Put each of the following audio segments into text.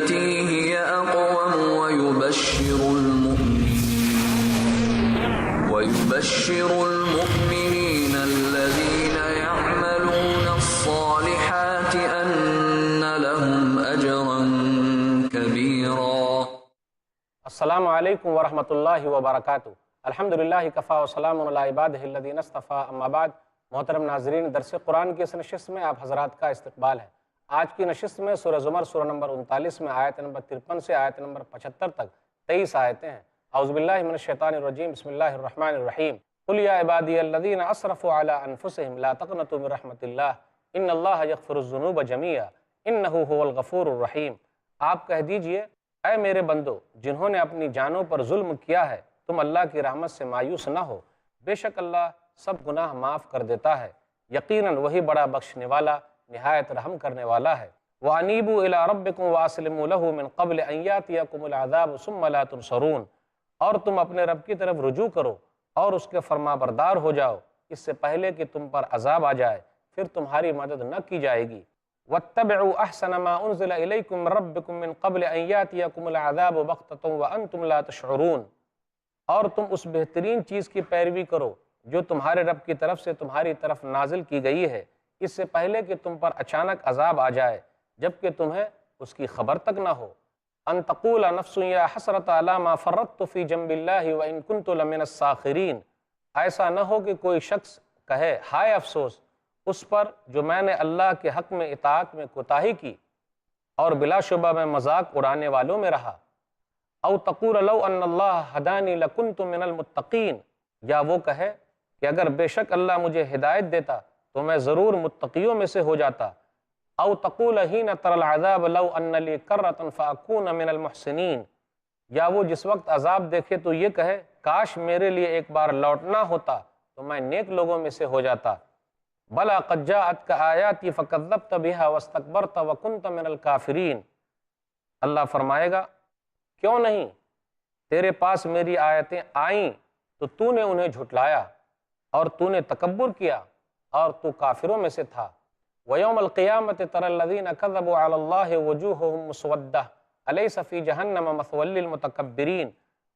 بالتي هي أقوم ويبشر المؤمنين الذين يعملون الصالحات أن لهم أجرا كبيرا۔ السلام علیکم ورحمۃ اللہ وبرکاتہ۔ الحمدللہ کفا وسلام علی عبادہ الذین اصطفیٰ، اما بعد۔ محترم ناظرین، درس قرآن کی اس نشست میں آپ حضرات کا استقبال ہے۔ آج کی نشست میں سورہ زمر سورہ نمبر 39 میں آیت نمبر 53 سے آیت نمبر 75 تک 23 آیتیں ہیں۔ اعوذ باللہ من الشیطان الرجیم، بسم اللہ الرحمن الرحیم۔ قل یا عبادی الذین اسرفوا علی انفسہم لا تقنطوا من رحمۃ اللہ ان اللہ یغفر الذنوب جمیعا انہ هو الغفور الرحیم۔ آپ کہہ دیجئے، اے میرے بندو جنہوں نے اپنی جانوں پر ظلم کیا ہے، تم اللہ کی رحمت سے مایوس نہ ہو، بے شک اللہ سب گناہ معاف کر دیتا ہے، یقیناً وہی بڑا بخشنے والا نہایت رحم کرنے والا ہے۔ وَأَنِيبُوا إِلَىٰ رَبِّكُمْ وَأَسْلِمُوا لَهُ مِن قَبْلِ أَن يَأْتِيَكُمُ الْعَذَابُ ثُمَّ لَا تُنصَرُونَ۔ اور تم اپنے رب کی طرف رجوع کرو اور اس کے فرما بردار ہو جاؤ اس سے پہلے کہ تم پر عذاب آ جائے، پھر تمہاری مدد نہ کی جائے گی۔ وَاتَّبِعُوا أَحْسَنَ مَا أُنزِلَ إِلَيْكُمْ مِن رَبِّكُمْ مِن قَبْلِ أَن يَأْتِيَكُمُ الْعَذَابُ بَغْتَةً وَأَنْتُمْ لَا تَشْعُرُونَ۔ اور تم اس بہترین چیز کی پیروی کرو جو تمہارے رب کی طرف سے تمہاری طرف نازل کی گئی ہے، اس سے پہلے کہ تم پر اچانک عذاب آ جائے جبکہ تمہیں اس کی خبر تک نہ ہو۔ ان تقول نفس یا حسرت علی ما فرطت فی جنب اللہ وان کنت لمن الساخرین۔ ایسا نہ ہو کہ کوئی شخص کہے ہائے افسوس اس پر جو میں نے اللہ کے حق میں اطاعت میں کوتاہی کی اور بلا شبہ میں مذاق اڑانے والوں میں رہا۔ او تقول لو ان اللہ ہدانی لکنت من المتقین، یا وہ کہے کہ اگر بے شک اللہ مجھے ہدایت دیتا تو میں ضرور متقیوں میں سے ہو جاتا۔ او تقول حین تر العذاب لو ان لی کرۃ فاکون من المحسنین، یا وہ جس وقت عذاب دیکھے تو یہ کہے کاش میرے لیے ایک بار لوٹنا ہوتا تو میں نیک لوگوں میں سے ہو جاتا۔ بلا قد جاءتک آیاتی فکذبت بها واستکبرت وکنت من الکافرین۔ اللہ فرمائے گا کیوں نہیں، تیرے پاس میری آیتیں آئیں تو تو نے انہیں جھٹلایا اور تو نے تکبر کیا اور تو کافروں میں سے تھا۔ وَيَوْمَ الْقِيَامَةِ تَرَى الَّذِينَ كَذَبُوا عَلَى اللَّهِ وُجُوهُهُمْ مُسْوَدَّةٌ أَلَيْسَ فِي جَهَنَّمَ مَثْوًى لِّلْمُتَكَبِّرِينَ۔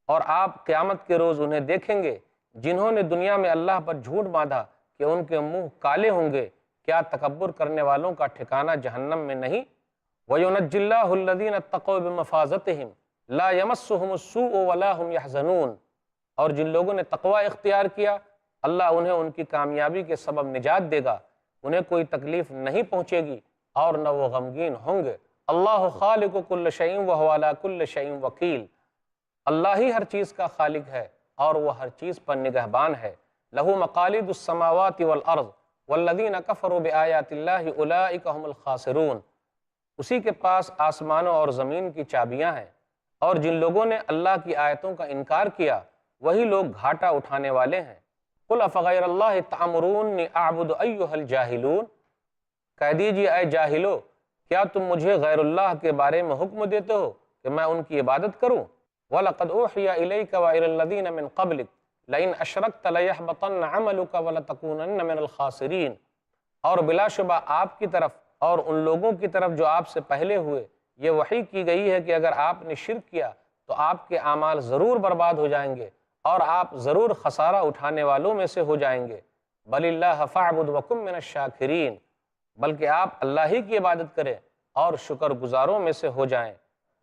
اور آپ قیامت کے روز انہیں دیکھیں گے جنہوں نے دنیا میں اللہ پر جھوٹ باندھا کہ ان کے منہ کالے ہوں گے، کیا تکبر کرنے والوں کا ٹھکانہ جہنم میں نہیں۔ وَيُنَجِّي اللَّهُ الَّذِينَ اتَّقَوْا بِمَفَازَتِهِمْ لَا يَمَسُّهُمُ السُّوءُ وَلَا هُمْ يَحْزَنُونَ۔ اور جن لوگوں نے تقوی اختیار کیا اللہ انہیں ان کی کامیابی کے سبب نجات دے گا، انہیں کوئی تکلیف نہیں پہنچے گی اور نہ وہ غمگین ہوں گے۔ اللہ خالق کل شیء وہو علی کل شیء وکیل۔ اللہ ہی ہر چیز کا خالق ہے اور وہ ہر چیز پر نگہبان ہے۔ لہ مقالید السماوات والارض والذین کفروا بآیات اللہ اولئک هم الخاسرون۔ اسی کے پاس آسمانوں اور زمین کی چابیاں ہیں، اور جن لوگوں نے اللہ کی آیتوں کا انکار کیا وہی لوگ گھاٹا اٹھانے والے ہیں۔ قل افغیر اللہ تأمرونی اعبد ایھا الجاہلون۔ کہہ دیجیے اے جاہلو، کیا تم مجھے غیر اللہ کے بارے میں حکم دیتے ہو کہ میں ان کی عبادت کروں؟ وَلَقَدْ أُوحِيَ إِلَيْكَ وَإِلَى الَّذِينَ مِن قَبْلِكَ لَئِنْ أَشْرَكْتَ لَيَحْبَطَنَّ عَمَلُكَ وَلَتَكُونَنَّ مِنَ الْخَاسِرِينَ۔ اور بلا شبہ آپ کی طرف اور ان لوگوں کی طرف جو آپ سے پہلے ہوئے یہ وحی کی گئی ہے کہ اگر آپ نے شرک کیا تو آپ کے اعمال ضرور برباد ہو جائیں گے اور آپ ضرور خسارہ اٹھانے والوں میں سے ہو جائیں گے۔ بل اللہ فاعبد وکن من الشاکرین، بلکہ آپ اللہ ہی کی عبادت کریں اور شکر گزاروں میں سے ہو جائیں۔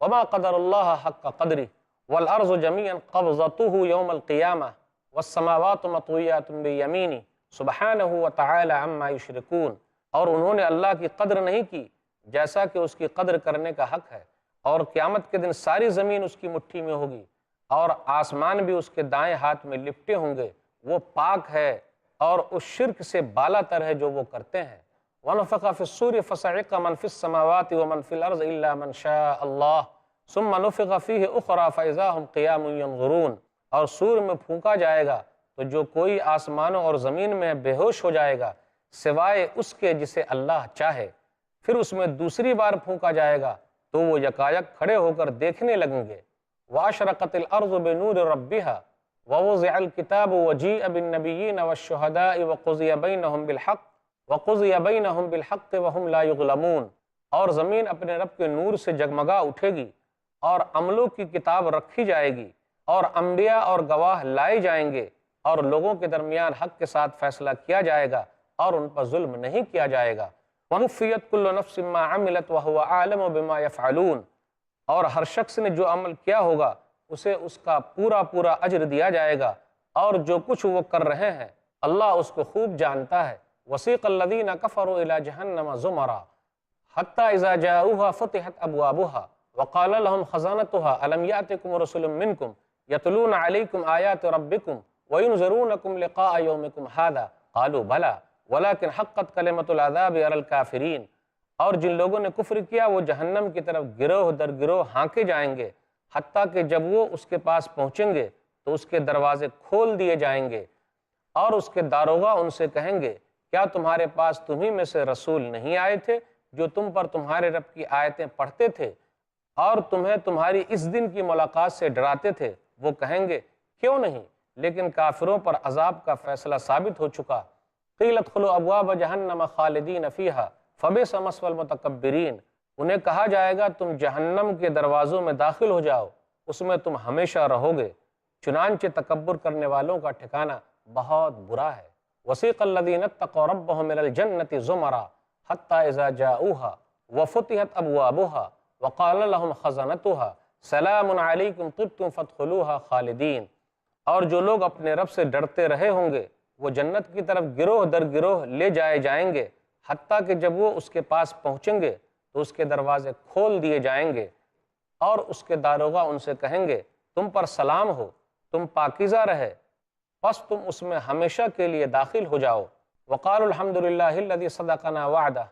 وما قدر اللہ حق قدرہ والارض جميعا قبضته یوم القیامہ والسماوات مطویات بیمینہ سبحانہ وتعالی عما یشرکون۔ اور انہوں نے اللہ کی قدر نہیں کی جیسا کہ اس کی قدر کرنے کا حق ہے، اور قیامت کے دن ساری زمین اس کی مٹھی میں ہوگی اور آسمان بھی اس کے دائیں ہاتھ میں لپٹے ہوں گے، وہ پاک ہے اور اس شرک سے بالا تر ہے جو وہ کرتے ہیں۔ وَنُفِخَ فِي الصُّورِ فَصَعِقَ مَن فِي السَّمَاوَاتِ وَمَن فِي الْأَرْضِ إِلَّا مَن شَاءَ اللَّهُ ثُمَّ نُفِخَ فِيهِ أُخْرَىٰ فَإِذَا هُمْ قِيَامٌ يَنظُرُونَ۔ اور سور میں پھونکا جائے گا تو جو کوئی آسمانوں اور زمین میں بے ہوش ہو جائے گا سوائے اس کے جسے اللہ چاہے، پھر اس میں دوسری بار پھونکا جائے گا تو وہ یکایک کھڑے ہو کر دیکھنے لگیں گے۔ وَأَشْرَقَتِ الْأَرْضُ بِنُورِ رَبِّهَا وَوُضِعَ الْكِتَابُ وَجِيءَ بِالنَّبِيِّينَ وَالشُّهَدَاءِ وَقُضِيَ بَيْنَهُم بِالْحَقِّ وَهُمْ لَا يُظْلَمُونَ۔ اور زمین اپنے رب کے نور سے جگمگا اٹھے گی، اور عملوں کی کتاب رکھی جائے گی، اور انبیاء اور گواہ لائے جائیں گے، اور لوگوں کے درمیان حق کے ساتھ فیصلہ کیا جائے گا، اور ان پر ظلم نہیں کیا جائے گا۔ وَوَفِّيَتْ كُلُّ نَفْسٍ مَّا عَمِلَتْ وَهُوَ أَعْلَمُ بِمَا يَفْعَلُونَ، اور ہر شخص نے جو عمل کیا ہوگا اسے اس کا پورا پورا اجر دیا جائے گا، اور جو کچھ وہ کر رہے ہیں اللہ اس کو خوب جانتا ہے۔ وَسِيقَ الَّذِينَ كَفَرُوا إِلَىٰ جَهَنَّمَ زُمَرًا حَتَّىٰ إِذَا جَاءُوهَا فُتِحَتْ أَبْوَابُهَا وَقَالَ لَهُمْ خَزَنَتُهَا أَلَمْ يَأْتِكُمْ رُسُلٌ مِّنكُمْ يَتْلُونَ عَلَيْكُمْ آيَاتِ رَبِّكُمْ وَيُنذِرُونَكُمْ لِقَاءَ يَوْمِكُمْ هَٰذَا قَالُوا بَلَىٰ وَلَٰكِنْ حَقَّتْ كَلِمَةُ الْعَذَابِ عَلَى الْكَافِرِينَ، اور جن لوگوں نے کفر کیا وہ جہنم کی طرف گروہ در گروہ ہانکے جائیں گے، حتیٰ کہ جب وہ اس کے پاس پہنچیں گے تو اس کے دروازے کھول دیے جائیں گے، اور اس کے داروغہ ان سے کہیں گے کیا تمہارے پاس تمہیں میں سے رسول نہیں آئے تھے جو تم پر تمہارے رب کی آیتیں پڑھتے تھے اور تمہیں تمہاری اس دن کی ملاقات سے ڈراتے تھے؟ وہ کہیں گے کیوں نہیں، لیکن کافروں پر عذاب کا فیصلہ ثابت ہو چکا۔ قیل ادخلوا ابواب جہنم خالدین فیہا فبئس مثوی المتکبرین، انہیں کہا جائے گا تم جہنم کے دروازوں میں داخل ہو جاؤ، اس میں تم ہمیشہ رہو گے، چنانچہ تکبر کرنے والوں کا ٹھکانہ بہت برا ہے۔ وسیق الذین اتقوا ربهم الى الجنة زمرا حتى اذا جاءوها وفتحت ابوابها وقال لهم خزنتها سلام علیکم طبتم فادخلوها خالدین، اور جو لوگ اپنے رب سے ڈرتے رہے ہوں گے وہ جنت کی طرف گروہ در گروہ لے جائے جائیں گے، حتیٰ کہ جب وہ اس کے پاس پہنچیں گے تو اس کے دروازے کھول دیے جائیں گے، اور اس کے داروغہ ان سے کہیں گے تم پر سلام ہو، تم پاکیزہ رہے، پس تم اس میں ہمیشہ کے لیے داخل ہو جاؤ۔ وقالوا الحمد للہ الذی صدقنا وعدہ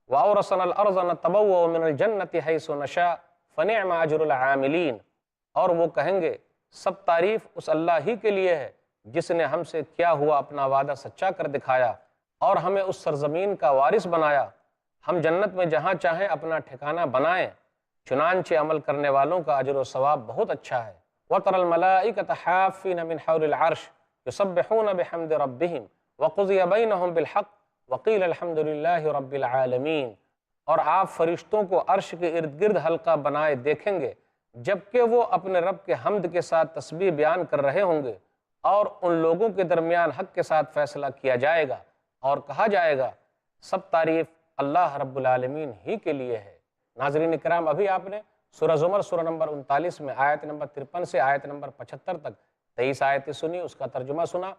وأورثنا الأرض نتبوأ من الجنة حیث نشاء فنعم اجر العاملین، اور وہ کہیں گے سب تعریف اس اللہ ہی کے لیے ہے جس نے ہم سے کیا ہوا اپنا وعدہ سچا کر دکھایا اور ہمیں اس سرزمین کا وارث بنایا، ہم جنت میں جہاں چاہیں اپنا ٹھکانہ بنائیں، چنانچہ عمل کرنے والوں کا اجر و ثواب بہت اچھا ہے۔ وَتَرَى الْمَلَائِكَةَ حَافِّينَ مِنْ حَوْلِ الْعَرْشِ يُسَبِّحُونَ بِحَمْدِ رَبِّهِمْ وَقُضِيَ بَيْنَهُمْ بِالْحَقِّ وَقِيلَ الْحَمْدُ لِلَّهِ رَبِّ الْعَالَمِينَ، اور آپ فرشتوں کو عرش کے ارد گرد حلقہ بنائے دیکھیں گے جبکہ وہ اپنے رب کے حمد کے ساتھ تسبیح بیان کر رہے ہوں گے، اور ان لوگوں کے درمیان حق کے ساتھ فیصلہ کیا جائے گا اور کہا جائے گا سب تعریف اللہ رب العالمین ہی کے لیے ہے۔ ناظرین کرام، ابھی آپ نے سورہ زمر سورہ نمبر 39 میں آیت نمبر 53 سے آیت نمبر 75 تک 23 آیتیں سنی، اس کا ترجمہ سنا۔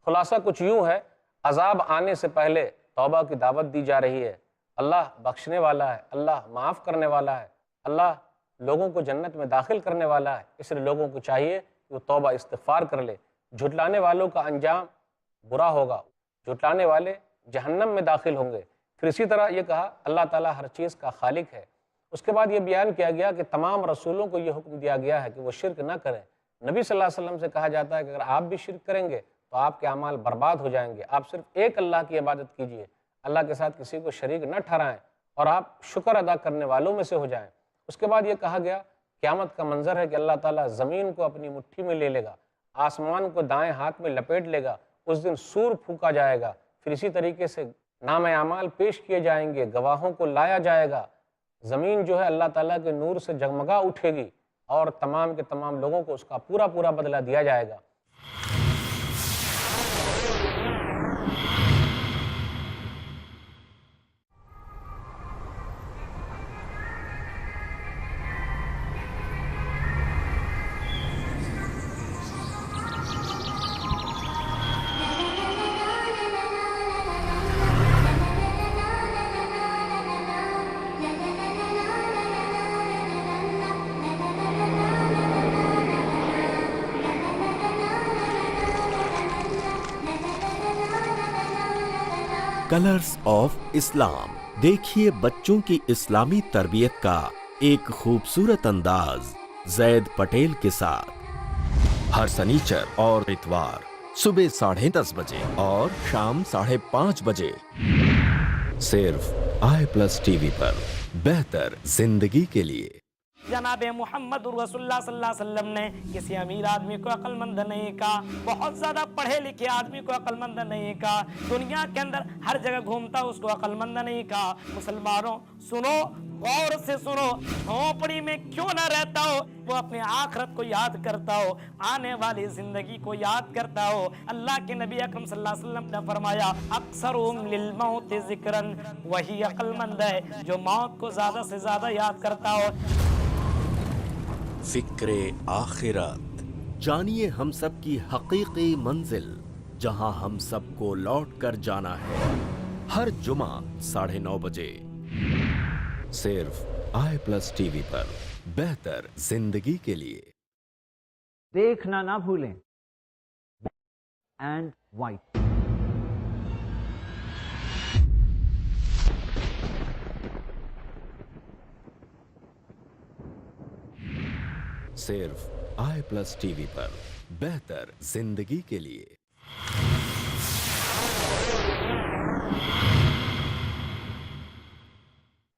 خلاصہ کچھ یوں ہے، عذاب آنے سے پہلے توبہ کی دعوت دی جا رہی ہے۔ اللہ بخشنے والا ہے، اللہ معاف کرنے والا ہے، اللہ لوگوں کو جنت میں داخل کرنے والا ہے، اس لیے لوگوں کو چاہیے کہ وہ توبہ استغفار کر لے۔ جھٹلانے والوں کا انجام برا ہوگا، جھٹلانے والے جہنم میں داخل ہوں گے۔ پھر اسی طرح یہ کہا اللہ تعالیٰ ہر چیز کا خالق ہے۔ اس کے بعد یہ بیان کیا گیا کہ تمام رسولوں کو یہ حکم دیا گیا ہے کہ وہ شرک نہ کریں۔ نبی صلی اللہ علیہ وسلم سے کہا جاتا ہے کہ اگر آپ بھی شرک کریں گے تو آپ کے اعمال برباد ہو جائیں گے، آپ صرف ایک اللہ کی عبادت کیجئے، اللہ کے ساتھ کسی کو شریک نہ ٹھہرائیں، اور آپ شکر ادا کرنے والوں میں سے ہو جائیں۔ اس کے بعد یہ کہا گیا قیامت کا منظر ہے کہ اللہ تعالیٰ زمین کو اپنی مٹھی میں لے گا، آسمان کو دائیں ہاتھ میں لپیٹ لے گا، اس دن سور پھونکا جائے گا، پھر اسی طریقے سے نام اعمال پیش کیے جائیں گے، گواہوں کو لایا جائے گا، زمین جو ہے اللہ تعالیٰ کے نور سے جگمگا اٹھے گی، اور تمام کے تمام لوگوں کو اس کا پورا پورا بدلہ دیا جائے گا۔ کلرز آف اسلام، دیکھیے بچوں کی اسلامی تربیت کا ایک خوبصورت انداز زید پٹیل کے ساتھ، ہر سنیچر اور اتوار صبح 10:30 بجے اور شام 5:30 بجے، صرف آئی پلس ٹی وی پر، بہتر زندگی کے لیے۔ جناب محمد رسول اللہ صلی اللہ علیہ وسلم نے کسی امیر آدمی کو عقل مند نہیں کہا، بہت زیادہ پڑھے لکھے آدمی کو عقل مند نہیں کہا، دنیا کے اندر ہر جگہ گھومتا اس کو عقل مند نہیں کہا۔ مسلمانوں سنو، غور سے سنو، جھونپڑی میں کیوں نہ رہتا ہو، وہ اپنے آخرت کو یاد کرتا ہو، آنے والی زندگی کو یاد کرتا ہو۔ اللہ کے نبی اکرم صلی اللہ علیہ وسلم نے فرمایا اکثرهم للموت ذکرا، وہی عقل مند ہے جو موت کو زیادہ سے زیادہ یاد کرتا ہو۔ فکر آخرت، جانیے ہم سب کی حقیقی منزل جہاں ہم سب کو لوٹ کر جانا ہے، ہر جمعہ 9:30 بجے صرف i+ ٹی وی پر، بہتر زندگی کے لیے۔ دیکھنا نہ بھولیں اینڈ وائٹ۔ صرف i+ ٹی وی پر، بہتر زندگی کے لیے۔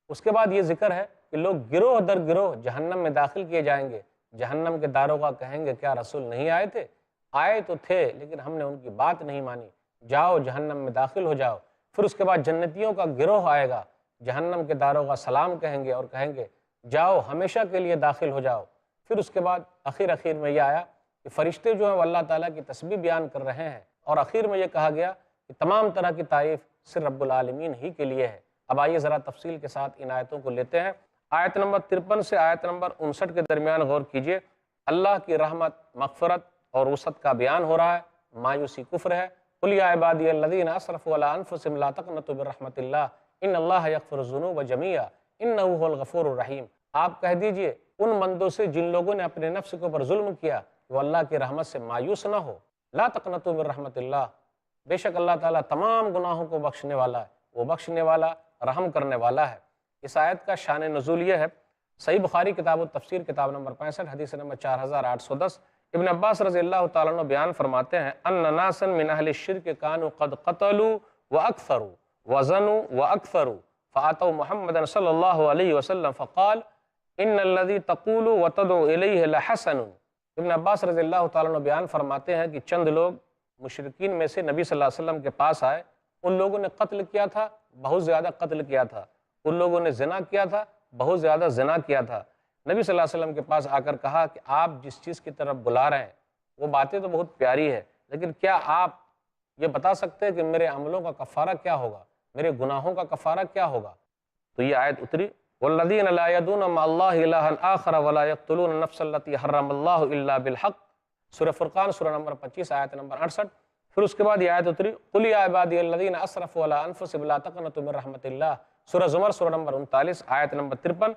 اس کے بعد یہ ذکر ہے کہ لوگ گروہ در گروہ جہنم میں داخل کیے جائیں گے۔ جہنم کے داروغہ کہیں گے کیا رسول نہیں آئے تھے؟ آئے تو تھے لیکن ہم نے ان کی بات نہیں مانی، جاؤ جہنم میں داخل ہو جاؤ۔ پھر اس کے بعد جنتیوں کا گروہ آئے گا، جہنم کے داروغہ سلام کہیں گے اور کہیں گے جاؤ ہمیشہ کے لیے داخل ہو جاؤ۔ پھر اس کے بعد آخر میں یہ آیا کہ فرشتے جو ہیں وہ اللہ تعالیٰ کی تسبیح بیان کر رہے ہیں، اور آخر میں یہ کہا گیا کہ تمام طرح کی تعریف صرف رب العالمین ہی کے لیے ہے۔ اب آئیے ذرا تفصیل کے ساتھ ان آیتوں کو لیتے ہیں۔ آیت نمبر 53 سے آیت نمبر 59 کے درمیان غور کیجئے۔ اللہ کی رحمت، مغفرت اور وسعت کا بیان ہو رہا ہے، مایوسی کفر ہے۔ قل یا عبادی الذین اسرفوا علی انفسہم لا تقنطوا من رحمت اللہ ان اللہ یغفر الذنوب جمیعا انہ هو الغفور الرحیم۔ آپ کہہ دیجئے ان بندوں سے جن لوگوں نے اپنے نفس کے اوپر ظلم کیا، وہ اللہ کی رحمت سے مایوس نہ ہو۔ لا تقنطوا من رحمت اللہ، بے شک اللہ تعالیٰ تمام گناہوں کو بخشنے والا ہے، وہ بخشنے والا، رحم کرنے والا ہے۔ اس آیت کا شان نزول یہ ہے، صحیح بخاری کتاب التفسیر کتاب نمبر 65 حدیث نمبر 4810، ابن عباس رضی اللہ تعالیٰ عنہ بیان فرماتے ہیں ان ناسا من اہل الشرک کانوا قد قتلوا واکثروا وزنوا واکثروا فاتوا محمدا صلی اللہ علیہ وسلم فقال ان الذی تقول وتدعو الیہ لحسن۔ ابن عباس رضی اللہ تعالیٰ عنہ بیان فرماتے ہیں کہ چند لوگ مشرکین میں سے نبی صلی اللہ علیہ وسلم کے پاس آئے، ان لوگوں نے قتل کیا تھا، بہت زیادہ قتل کیا تھا، ان لوگوں نے زنا کیا تھا، بہت زیادہ زنا کیا تھا۔ نبی صلی اللہ علیہ وسلم کے پاس آ کر کہا کہ آپ جس چیز کی طرف بلا رہے ہیں وہ باتیں تو بہت پیاری ہے، لیکن کیا آپ یہ بتا سکتے ہیں کہ میرے عملوں کا کفارہ کیا ہوگا، میرے گناہوں کا کفارہ کیا ہوگا؟ تو یہ آیت اتری والذین لا یدعون مع اللہ الہا آخر ولا یقتلون النفس التی حرم اللہ الا بالحق، سورہ فرقان سورہ نمبر 25 آیت نمبر 68۔ پھر اس کے بعد یہ آیت اتری قل یا عبادی الذین اسرفوا علی انفسہم لا تقنطوا من رحمت اللہ، سورہ زمر سورہ نمبر 39 آیت نمبر 53۔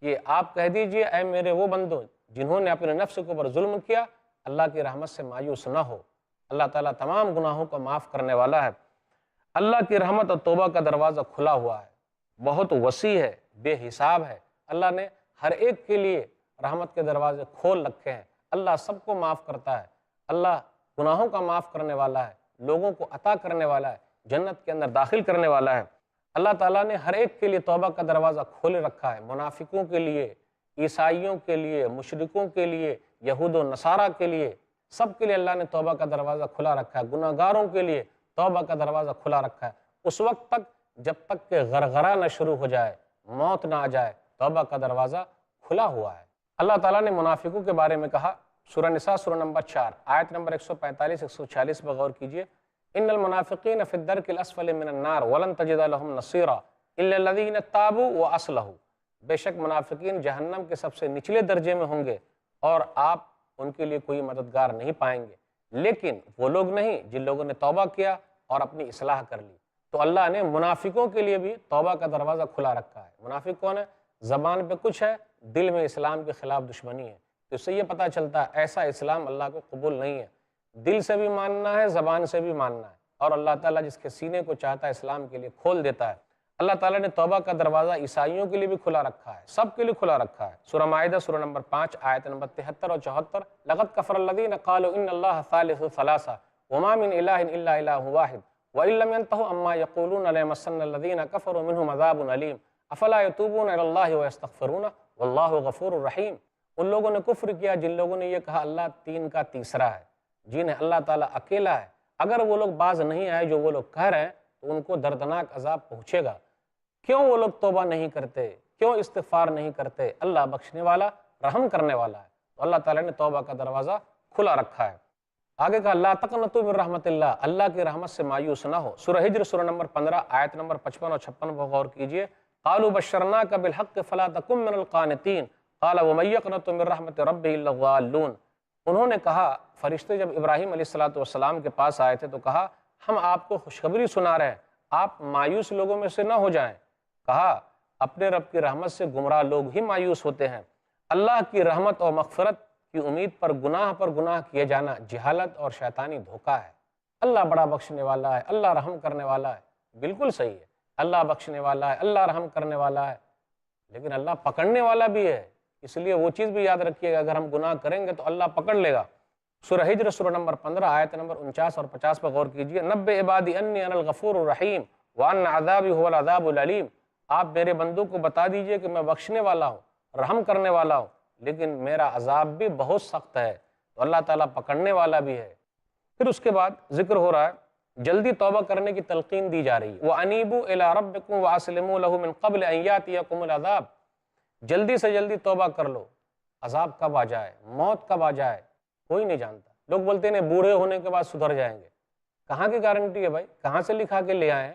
یہ آپ کہہ دیجئے اے میرے وہ بندوں جنہوں نے اپنے نفس کے اوپر ظلم کیا، اللہ کی رحمت سے مایوس نہ ہو، اللہ تعالیٰ تمام گناہوں کو معاف کرنے والا ہے۔ اللہ کی رحمت اور توبہ کا دروازہ کھلا ہوا ہے، بہت وسیع ہے، بے حساب ہے۔ اللہ نے ہر ایک کے لیے رحمت کے دروازے کھول رکھے ہیں، اللہ سب کو معاف کرتا ہے، اللہ گناہوں کا معاف کرنے والا ہے، لوگوں کو عطا کرنے والا ہے، جنت کے اندر داخل کرنے والا ہے۔ اللہ تعالیٰ نے ہر ایک کے لیے توبہ کا دروازہ کھولے رکھا ہے، منافقوں کے لیے، عیسائیوں کے لیے، مشرکوں کے لیے، یہود و نصارہ کے لیے، سب کے لیے اللہ نے توبہ کا دروازہ کھلا رکھا ہے، گناہ گاروں کے لیے توبہ کا دروازہ کھلا رکھا ہے۔ اس وقت تک جب تک کہ غرغرہ نہ شروع ہو جائے، موت نہ آ جائے، توبہ کا دروازہ کھلا ہوا ہے۔ اللہ تعالیٰ نے منافقوں کے بارے میں کہا، سورہ نساء سورہ نمبر 4 آیت نمبر 145 146 پر غور کیجئے۔ ان المنافقین فی الدرک الاسفل من النار ولن تجد لهم نصیرا الا الذین تابوا واصلحوا، بے شک منافقین جہنم کے سب سے نچلے درجے میں ہوں گے اور آپ ان کے لیے کوئی مددگار نہیں پائیں گے، لیکن وہ لوگ نہیں جن لوگوں نے توبہ کیا اور اپنی اصلاح کر لی۔ تو اللہ نے منافقوں کے لیے بھی توبہ کا دروازہ کھلا رکھا ہے۔ منافق کون ہے؟ زبان پہ کچھ ہے، دل میں اسلام کے خلاف دشمنی ہے۔ تو اس سے یہ پتہ چلتا ہے ایسا اسلام اللہ کو قبول نہیں ہے، دل سے بھی ماننا ہے، زبان سے بھی ماننا ہے، اور اللہ تعالیٰ جس کے سینے کو چاہتا ہے اسلام کے لیے کھول دیتا ہے۔ اللہ تعالیٰ نے توبہ کا دروازہ عیسائیوں کے لیے بھی کھلا رکھا ہے، سب کے لیے کھلا رکھا ہے۔ سورہ مائدہ سورہ نمبر 5 آیت نمبر 73 اور 74، لقد کفر الذین قالوا ان اللہ ثالث ثلاثہ وما من الہ الا الہ واحد وان لم ينتهوا عما يقولون ليمسن الذین كفروا منهم عذاب علیم افلا يتوبون الى اللہ ويستغفرون واللہ غفور الرحیم۔ ان لوگوں نے کفر کیا جن لوگوں نے یہ کہا اللہ تین کا تیسرا ہے، جی نہیں، اللہ تعالیٰ اکیلا ہے۔ اگر وہ لوگ باز نہیں آئے جو وہ لوگ کہہ رہے ہیں تو ان کو دردناک عذاب پہنچے گا۔ کیوں وہ لوگ توبہ نہیں کرتے، کیوں استغفار نہیں کرتے؟ اللہ بخشنے والا رحم کرنے والا ہے، تو اللہ تعالیٰ نے توبہ کا دروازہ کھلا رکھا ہے۔ آگے کہا لا تقنطوا من رحمت اللہ، اللہ کی رحمت سے مایوس نہ ہو۔ سورہ ہجر سورہ نمبر 15 آیت نمبر 55 اور 56 پر غور کیجئے۔ قالوا بشرناک بالحق فلا تکن من القانطین قال ومن یقنط من رحمت ربہ الا الضالون۔ انہوں نے کہا، فرشتے جب ابراہیم علیہ السلام کے پاس آئے تھے تو کہا ہم آپ کو خوشخبری سنا رہے ہیں، آپ مایوس لوگوں میں سے نہ ہو جائیں۔ کہا اپنے رب کی رحمت سے گمراہ لوگ ہی مایوس ہوتے ہیں۔ اللہ کی رحمت اور مغفرت کی امید پر گناہ کیے جانا جہالت اور شیطانی دھوکہ ہے۔ اللہ بڑا بخشنے والا ہے، اللہ رحم کرنے والا ہے، بالکل صحیح ہے، اللہ بخشنے والا ہے، اللہ رحم کرنے والا ہے، لیکن اللہ پکڑنے والا بھی ہے، اس لیے وہ چیز بھی یاد رکھیے گا، اگر ہم گناہ کریں گے تو اللہ پکڑ لے گا۔ سورہ ہجر سورہ نمبر 15 آیت نمبر 49 اور 50 پر غور کیجئے۔ نبئ عبادی انی انا الغفور الرحیم وان عذابی هو العذاب العلیم۔ آپ میرے بندوں کو بتا دیجئے کہ میں بخشنے والا ہوں، رحم کرنے والا ہوں، لیکن میرا عذاب بھی بہت سخت ہے، تو اللہ تعالیٰ پکڑنے والا بھی ہے۔ پھر اس کے بعد ذکر ہو رہا ہے جلدی توبہ کرنے کی تلقین دی جا رہی ہے۔ وَأَنِيبُوا إِلَىٰ رَبِّكُمْ وَأَسْلِمُوا لَهُ مِن قَبْلِ أَن يَأْتِيَكُمُ الْعَذَابُ۔ جلدی سے جلدی توبہ کر لو، عذاب کب آ جائے، موت کب آ جائے کوئی نہیں جانتا۔ لوگ بولتے ہیں بوڑھے ہونے کے بعد سدھر جائیں گے، کہاں کی گارنٹی ہے بھائی؟ کہاں سے لکھا کے لے آئے ہیں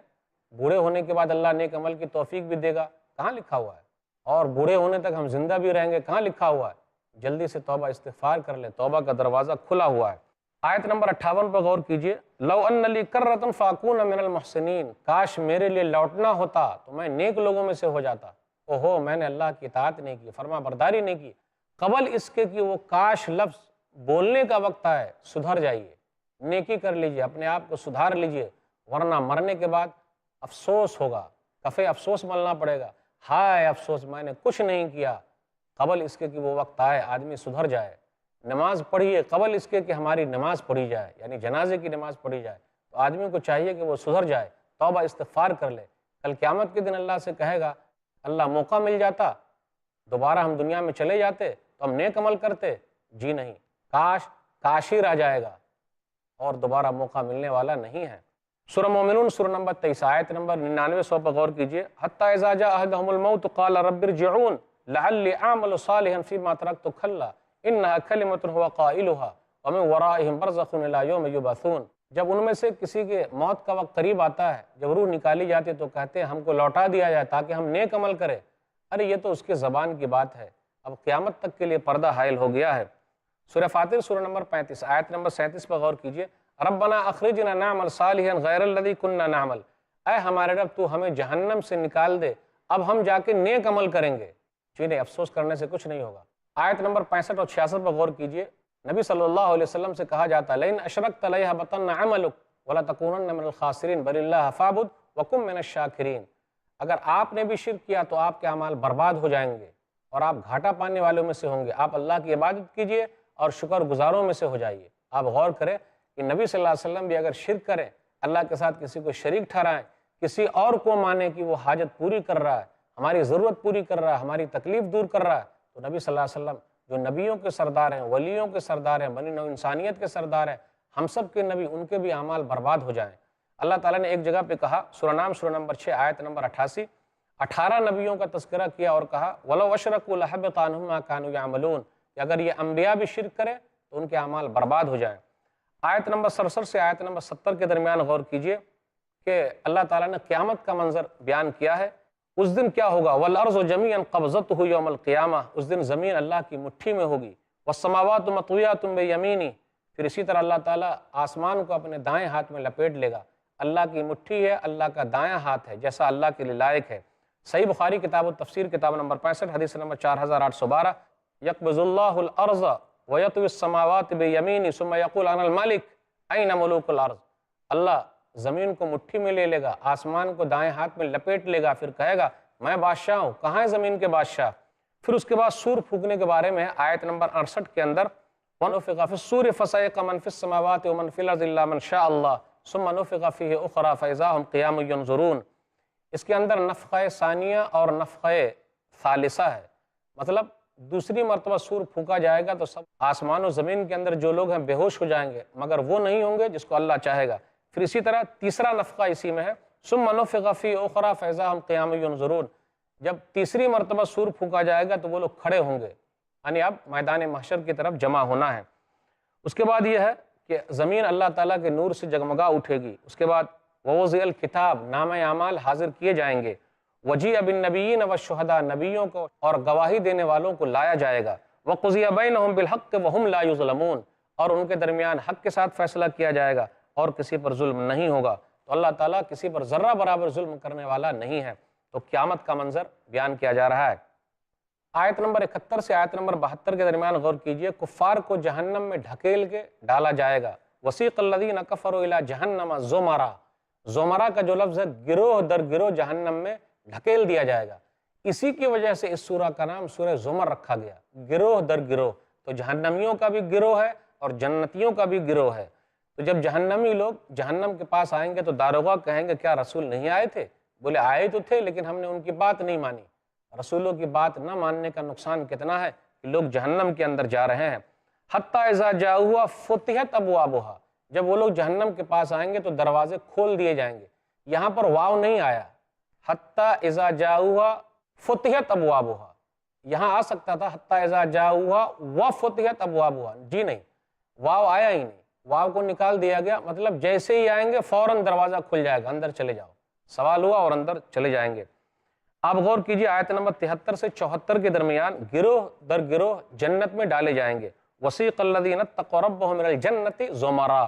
بوڑھے ہونے کے بعد اللہ نیک عمل کی توفیق بھی دے گا؟ کہاں لکھا ہوا ہے؟ اور بوڑھے ہونے تک ہم زندہ بھی رہیں گے، کہاں لکھا ہوا ہے؟ جلدی سے توبہ استغفار کر لیں، توبہ کا دروازہ کھلا ہوا ہے۔ آیت نمبر 58 پر غور کیجئے۔ لو ان لی کرۃ فاکون من المحسنین، کاش میرے لیے لوٹنا ہوتا تو میں نیک لوگوں میں سے ہو جاتا۔ اوہو، میں نے اللہ کی اطاعت نہیں کی، فرما برداری نہیں کی۔ قبل اس کے کہ وہ کاش لفظ بولنے کا وقت آئے، سدھر جائیے، نیکی کر لیجئے، اپنے آپ کو سدھار لیجئے، ورنہ مرنے کے بعد افسوس ہوگا، کفے افسوس ملنا پڑے گا، ہائے افسوس میں نے کچھ نہیں کیا۔ قبل اس کے کہ وہ وقت آئے آدمی سدھر جائے۔ نماز پڑھیے قبل اس کے کہ ہماری نماز پڑھی جائے، یعنی جنازے کی نماز پڑھی جائے، تو آدمی کو چاہیے کہ وہ سدھر جائے، توبہ استغفار کر لے۔ کل قیامت کے دن اللہ سے کہے گا اللہ موقع مل جاتا، دوبارہ ہم دنیا میں چلے جاتے تو ہم نیک عمل کرتے، جی نہیں، کاش ہی رہ جائے گا اور دوبارہ موقع ملنے والا نہیں ہے۔ سورہ مومنون سورہ نمبر 23 آیت نمبر 99 پر غور کیجئے۔ حتی اذا جاء احدهم الموت قال رب ارجعون لعلی اعمل صالحا فیما ترکت کلا انها کلمۃ هو قائلها ومن ورائهم برزخ الى یوم یبعثون۔ جب ان میں سے کسی کے موت کا وقت قریب آتا ہے، جب روح نکالی جاتی ہے تو کہتے ہیں ہم کو لوٹا دیا جائے تاکہ ہم نیک عمل کریں۔ ارے یہ تو اس کے زبان کی بات ہے، اب قیامت تک کے لیے پردہ حائل ہو گیا ہے۔ سورہ فاطر سورہ نمبر 35 آیت نمبر 37 پر غور کیجئے۔ ربنا اخرجنا نعمل صالحا غیر الذی کنا نعمل، اے ہمارے رب تو ہمیں جہنم سے نکال دے، اب ہم جا کے نیک عمل کریں گے۔ چینی افسوس کرنے سے کچھ نہیں ہوگا۔ آیت نمبر 65 اور 66 پر غور کیجئے۔ نبی صلی اللہ علیہ وسلم سے کہا جاتا ہے لئن اشرکت لیحبطن عملک ولتکونن من الخاسرین بل اللہ فاعبد وکن من الشاکرین۔ اگر آپ نے بھی شرک کیا تو آپ کے اعمال برباد ہو جائیں گے اور آپ گھاٹا پانے والوں میں سے ہوں گے۔ آپ اللہ کی عبادت کیجئے اور شکر گزاروں میں سے ہو جائیے۔ آپ غور کریں کہ نبی صلی اللہ علیہ وسلم بھی اگر شرک کریں، اللہ کے ساتھ کسی کو شریک ٹھہرائیں، کسی اور کو مانے کہ وہ حاجت پوری کر رہا ہے، ہماری ضرورت پوری کر رہا ہے، ہماری تکلیف دور کر رہا ہے، تو نبی صلی اللہ علیہ وسلم جو نبیوں کے سردار ہیں، ولیوں کے سردار ہیں، بنی نوع انسانیت کے سردار ہیں، ہم سب کے نبی، ان کے بھی اعمال برباد ہو جائیں۔ اللہ تعالیٰ نے ایک جگہ پہ کہا، سورہ نام سورہ نمبر 6 آیت نمبر 88، 18 نبیوں کا تذکرہ کیا اور کہا وَلَوْ أَشْرَكُوا لَحَبِطَ عَنْهُمْ مَا كَانُوا يَعْمَلُونَ، کہ اگر یہ انبیاء بھی شرک کریں تو ان کے اعمال برباد ہو جائیں۔ آیت نمبر 67 سے آیت نمبر 70 کے درمیان غور کیجئے کہ اللہ تعالیٰ نے قیامت کا منظر بیان کیا ہے۔ اس دن کیا ہوگا؟ وَالْأَرْضُ جَمِيعًا قَبْضَتُهُ يَوْمَ الْقِيَامَةِ، اس دن زمین اللہ کی مٹھی میں ہوگی۔ وَالسَّمَاوَاتُ مَطْوِيَاتٌ بِيَمِينِهِ، پھر اسی طرح اللہ تعالیٰ آسمان کو اپنے دائیں ہاتھ میں لپیٹ لے گا۔ اللہ کی مٹھی ہے، اللہ کا دائیں ہاتھ ہے، جیسا اللہ کے لیے لائق ہے۔ صحیح بخاری کتاب التفسیر کتاب نمبر 65 حدیث نمبر 4812، یقبض اللہ الارض ویطوی السماوات بیمینی ثم یقول انا المالک این ملوک الارض، اللہ زمین کو مٹھی میں لے لے گا، آسمان کو دائیں ہاتھ میں لپیٹ لے گا، پھر کہے گا میں بادشاہ ہوں، کہاں ہے زمین کے بادشاہ؟ پھر اس کے بعد سور پھونکنے کے بارے میں آیت نمبر 68 کے اندر وَنُفِخَ فِي الصُّورِ فَصَعِقَ مَن فِي السَّمَاوَاتِ وَمَن فِي الْأَرْضِ إِلَّا مَن شَاءَ اللَّهُ ثُمَّ نُفِخَ فِيهِ أُخْرَىٰ فَإِذَا هُمْ قِيَامٌ يَنظُرُونَ۔ اس کے اندر نفخہ ثانیہ اور نفخہ ثالثہ ہے، مطلب دوسری مرتبہ سور پھونکا جائے گا تو سب آسمان و زمین کے اندر جو لوگ ہیں بے ہوش ہو جائیں گے، مگر وہ نہیں ہوں گے جس کو اللہ چاہے گا۔ پھر اسی طرح تیسرا نفخہ اسی میں ہے، ثم نفخ فی اخری فاذا ہم قیام ینظرون، جب تیسری مرتبہ سور پھونکا جائے گا تو وہ لوگ کھڑے ہوں گے، یعنی اب میدان محشر کی طرف جمع ہونا ہے۔ اس کے بعد یہ ہے کہ زمین اللہ تعالیٰ کے نور سے جگمگا اٹھے گی۔ اس کے بعد ووضع الکتاب، نامہ اعمال حاضر کیے جائیں گے۔ وجیء بالنبیین والشہداء، نبیوں کو اور گواہی دینے والوں کو لایا جائے گا۔ وقضی بینہم بالحق وہم لا یظلمون، اور ان کے درمیان حق کے ساتھ فیصلہ کیا جائے گا اور کسی پر ظلم نہیں ہوگا۔ تو اللہ تعالیٰ کسی پر ذرہ برابر ظلم کرنے والا نہیں ہے۔ تو قیامت کا منظر بیان کیا جا رہا ہے۔ آیت نمبر 71 سے آیت نمبر 72 کے درمیان غور کیجئے، کفار کو جہنم میں ڈھکیل کے ڈالا جائے گا۔ وسیق الذین کفروا الی جہنم زمرا، زمرا کا جو لفظ ہے گروہ در گروہ جہنم میں ڈھکیل دیا جائے گا۔ اسی کی وجہ سے اس سورہ کا نام سورہ زمر رکھا گیا، گروہ در گروہ۔ تو جہنمیوں کا بھی گروہ ہے اور جنتیوں کا بھی گروہ ہے۔ تو جب جہنمی لوگ جہنم کے پاس آئیں گے تو داروغہ کہیں گے کیا رسول نہیں آئے تھے؟ بولے آئے تو تھے لیکن ہم نے ان کی بات نہیں مانی۔ رسولوں کی بات نہ ماننے کا نقصان کتنا ہے کہ لوگ جہنم کے اندر جا رہے ہیں۔ حتی اذا جاؤہا فتحت ابوابہا، جب وہ لوگ جہنم کے پاس آئیں گے تو دروازے کھول دیے جائیں گے۔ یہاں پر واو نہیں آیا، حتی اذا جاؤہا فتحت ابوابہا، یہاں آ سکتا تھا حتی اذا جاؤہا وفتحت ابوابہا، جی نہیں، واو آیا ہی نہیں، واو کو نکال دیا گیا، مطلب جیسے ہی آئیں گے فوراً دروازہ کھل جائے گا، اندر چلے جاؤ، سوال ہوا اور اندر چلے جائیں گے۔ آپ غور کیجئے آیت نمبر 73 سے 74 کے درمیان گروہ در گروہ جنت میں ڈالے جائیں گے۔ وسیق الذین اتقوا ربهم الی الجنۃ زمرا،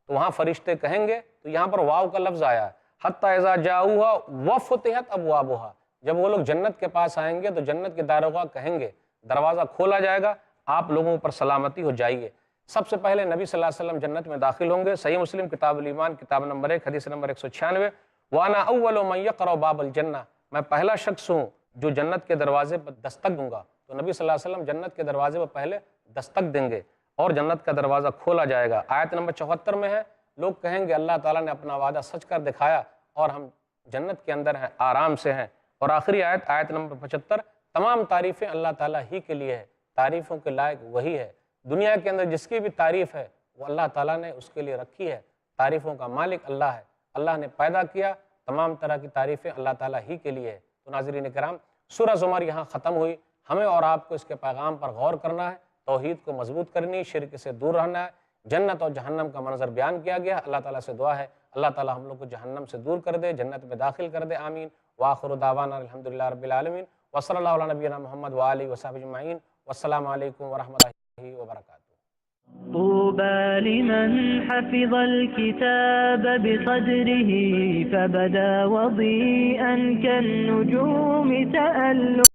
تو وہاں فرشتے کہیں گے، تو یہاں پر واو کا لفظ آیا ہے، حتی اذا جاؤہا وفتحت ابوابہا، جب وہ لوگ جنت کے پاس آئیں گے تو جنت کے داروغہ کہیں گے دروازہ کھولا جائے گا، آپ لوگوں پر سلامتی ہو جائیے۔ سب سے پہلے نبی صلی اللہ علیہ وسلم جنت میں داخل ہوں گے۔ صحیح مسلم کتاب الایمان کتاب نمبر 1 حدیث نمبر 196، وَأَنَا أَوَّلُ مَن يَقْرَعُ بَابَ الْجَنَّةِ، میں پہلا شخص ہوں جو جنت کے دروازے پر دستک دوں گا۔ تو نبی صلی اللہ علیہ وسلم جنت کے دروازے پر پہلے دستک دیں گے اور جنت کا دروازہ کھولا جائے گا۔ آیت نمبر 74 میں ہے، لوگ کہیں گے اللہ تعالیٰ نے اپنا وعدہ سچ کر دکھایا اور ہم جنت کے اندر ہیں، آرام سے ہیں۔ اور آخری آیت، آیت نمبر 75، تمام تعریفیں اللہ تعالیٰ ہی کے لیے ہے، تعریفوں کے لائق وہی ہے۔ دنیا کے اندر جس کی بھی تعریف ہے وہ اللہ تعالیٰ نے اس کے لیے رکھی ہے، تعریفوں کا مالک اللہ ہے، اللہ نے پیدا کیا، تمام طرح کی تعریفیں اللہ تعالیٰ ہی کے لیے ہے۔ تو ناظرین کرام، سورہ زمر یہاں ختم ہوئی۔ ہمیں اور آپ کو اس کے پیغام پر غور کرنا ہے، توحید کو مضبوط کرنی، شرک سے دور رہنا ہے۔ جنت اور جہنم کا منظر بیان کیا گیا۔ اللہ تعالیٰ سے دعا ہے اللہ تعالیٰ ہم لوگ کو جہنم سے دور کر دے، جنت میں داخل کر دے، آمین۔ وآخر دعوانا الحمدللہ رب العالمین، وصلی اللہ علی نبینا محمد وآلہ وصحبہ اجمعین، والسلام علیکم ورحمۃ اللہ وبرکاتہ۔ طوبى لمن حفظ الكتاب بصدره فبدا وضيئا كالنجوم تألق